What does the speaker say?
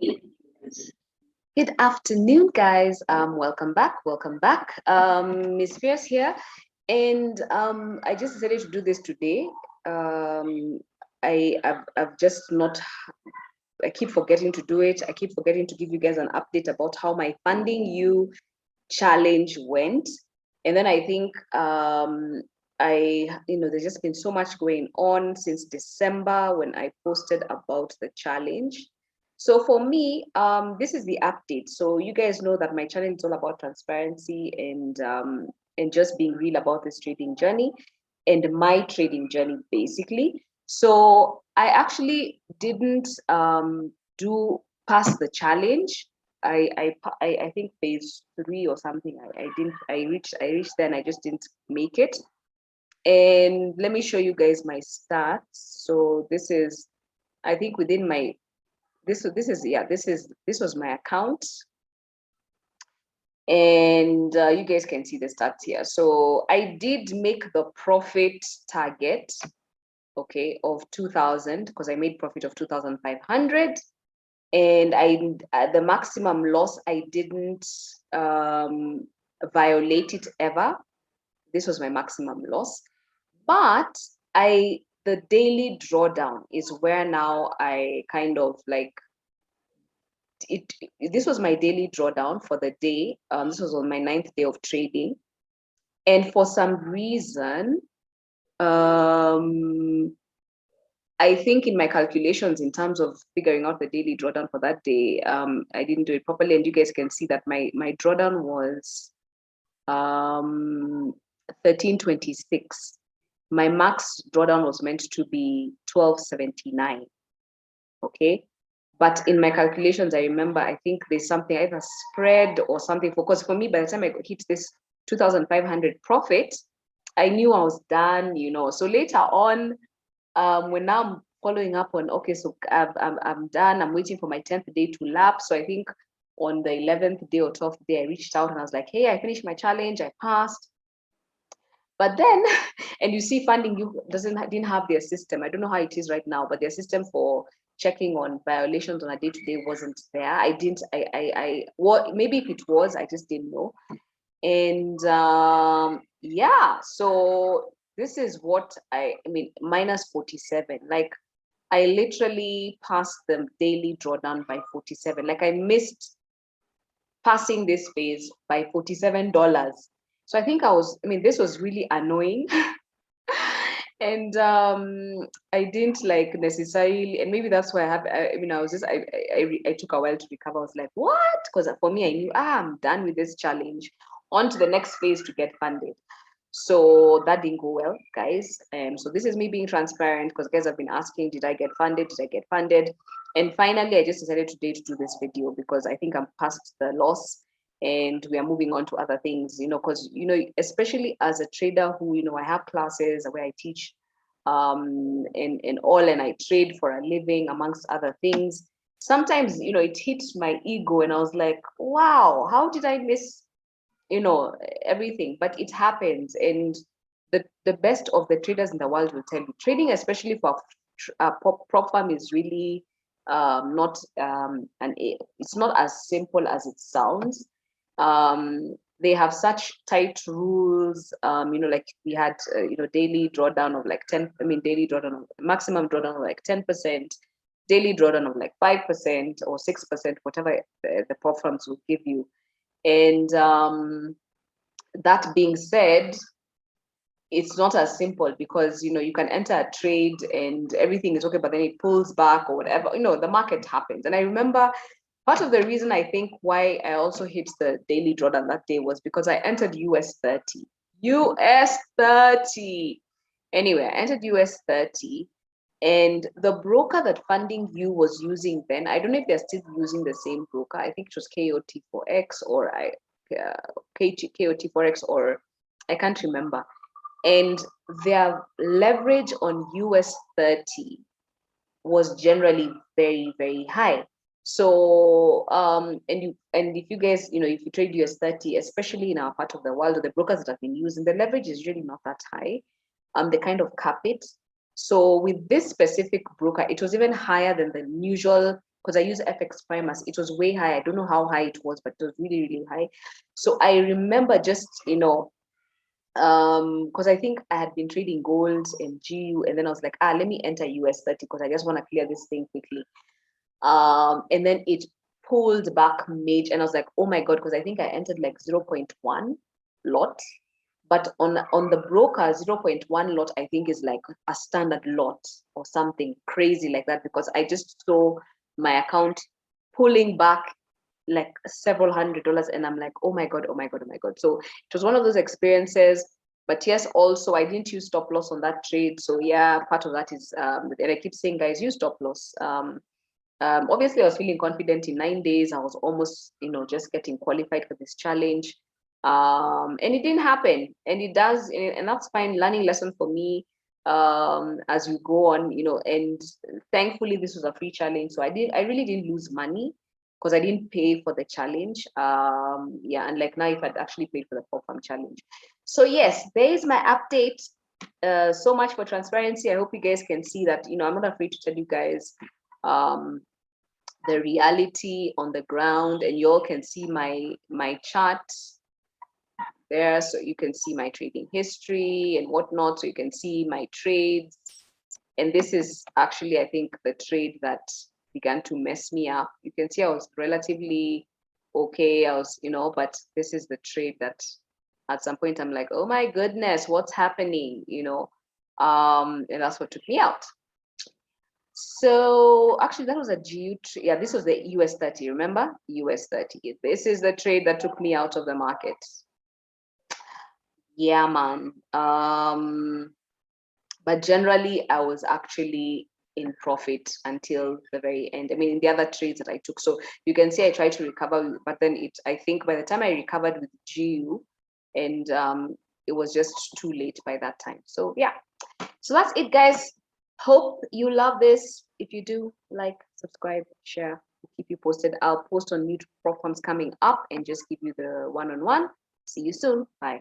Good afternoon, guys. Welcome back. Welcome back. Miss Pierce here, and I just decided to do this today. I've just not. I keep forgetting to do it. I keep forgetting to give you guys an update about how my FundingU challenge went, and then I think there's just been so much going on since December when I posted about the challenge. So for me, this is the update. So you guys know that my channel is all about transparency and just being real about this trading journey and my trading journey basically. So I actually didn't do pass the challenge. I think phase 3 or something. I reached there and I just didn't make it. And let me show you guys my stats. So this is, I think within my this was my account, and you guys can see the stats here. So I did make the profit target, okay, of 2,000 because I made profit of 2,500, and the maximum loss I didn't violate it ever. This was my maximum loss, but the daily drawdown is where now I kind of like it. This was my daily drawdown for the day. This was on my 9th day of trading, and for some reason, I think in my calculations in terms of figuring out the daily drawdown for that day, I didn't do it properly, and you guys can see that my drawdown was 1326. My max drawdown was meant to be 1279. Okay. But in my calculations, I remember I think there's something either spread or something, because for me, by the time I hit this 2,500 profit, I knew I was done, So later on, when now I'm following up on, okay, so I'm done. I'm waiting for my 10th day to lapse. So I think on the 11th day or 12th day, I reached out and I was like, hey, I finished my challenge. I passed. But then, and you see, FundingU didn't have their system. I don't know how it is right now, but their system for checking on violations on a day-to-day wasn't there. I didn't. What? Maybe if it was, I just didn't know. And yeah, so this is what I mean. Minus 47. Like I literally passed the daily drawdown by 47. Like I missed passing this phase by $47. So I think this was really annoying. And I didn't like necessarily, and maybe that's why I took a while to recover. I was like, what? Because for me, I knew, I'm done with this challenge. On to the next phase to get funded. So that didn't go well, guys. So this is me being transparent because guys have been asking, did I get funded? Did I get funded? And finally, I just decided today to do this video because I think I'm past the loss and we are moving on to other things, because, especially as a trader who, I have classes where I teach and all, and I trade for a living amongst other things. Sometimes, it hits my ego and I was like, wow, how did I miss everything? But it happens, and the best of the traders in the world will tell you trading, especially for prop firm, is really not it's not as simple as it sounds. They have such tight rules, like we had daily drawdown of like 10, daily drawdown of maximum drawdown of like 10%, daily drawdown of like 5% or 6%, whatever the prop firms will give you. And that being said, it's not as simple because you can enter a trade and everything is okay, but then it pulls back or whatever. The market happens. And I remember part of the reason I think why I also hit the daily drawdown that day was because I entered US 30. US 30. Anyway, I entered US 30. And the broker that FundingU was using then, I don't know if they're still using the same broker. I think it was KOT4X or KOT4X, or I can't remember. And their leverage on US 30 was generally very, very high. So and if you guys, if you trade US 30, especially in our part of the world, the brokers that have been using, the leverage is really not that high. They kind of cap it. So with this specific broker, it was even higher than the usual because I use FX primers. It was way high. I don't know how high it was, but it was really, really high. So I remember just, because I think I had been trading gold and GU, and then I was like, let me enter US 30 because I just want to clear this thing quickly. And then it pulled back major, and I was like, oh my god, because I think I entered like 0.1 lot, but on the broker 0.1 lot I think is like a standard lot or something crazy like that, because I just saw my account pulling back like several $100s, and I'm like, oh my god, oh my god, oh my god. So it was one of those experiences. But yes, also I didn't use stop loss on that trade. So yeah, part of that is and I keep saying, guys, use stop loss. Obviously I was feeling confident in 9 days. I was almost, just getting qualified for this challenge. And it didn't happen, and it does, and that's fine. Learning lesson for me, as you go on, and thankfully this was a free challenge, so I really didn't lose money because I didn't pay for the challenge. Yeah, and like now if I'd actually paid for the pop-up challenge. So yes, there is my update. So much for transparency. I hope you guys can see that, I'm not afraid to tell you guys the reality on the ground, and you all can see my chart there, so you can see my trading history and whatnot, so you can see my trades. And this is actually, I think, the trade that began to mess me up. You can see I was relatively okay. I was, but this is the trade that at some point I'm like, oh my goodness, what's happening? And that's what took me out. So actually that was a GU, yeah, this was the US 30, remember? US 30. This is the trade that took me out of the market. Yeah, man. But generally I was actually in profit until the very end. I mean, in the other trades that I took. So you can see I tried to recover, but then I think by the time I recovered with GU, and it was just too late by that time. So yeah, so that's it, guys. Hope you love this. If you do, like, subscribe, share, keep you posted. I'll post on new platforms coming up and just give you the one-on-one. See you soon. Bye.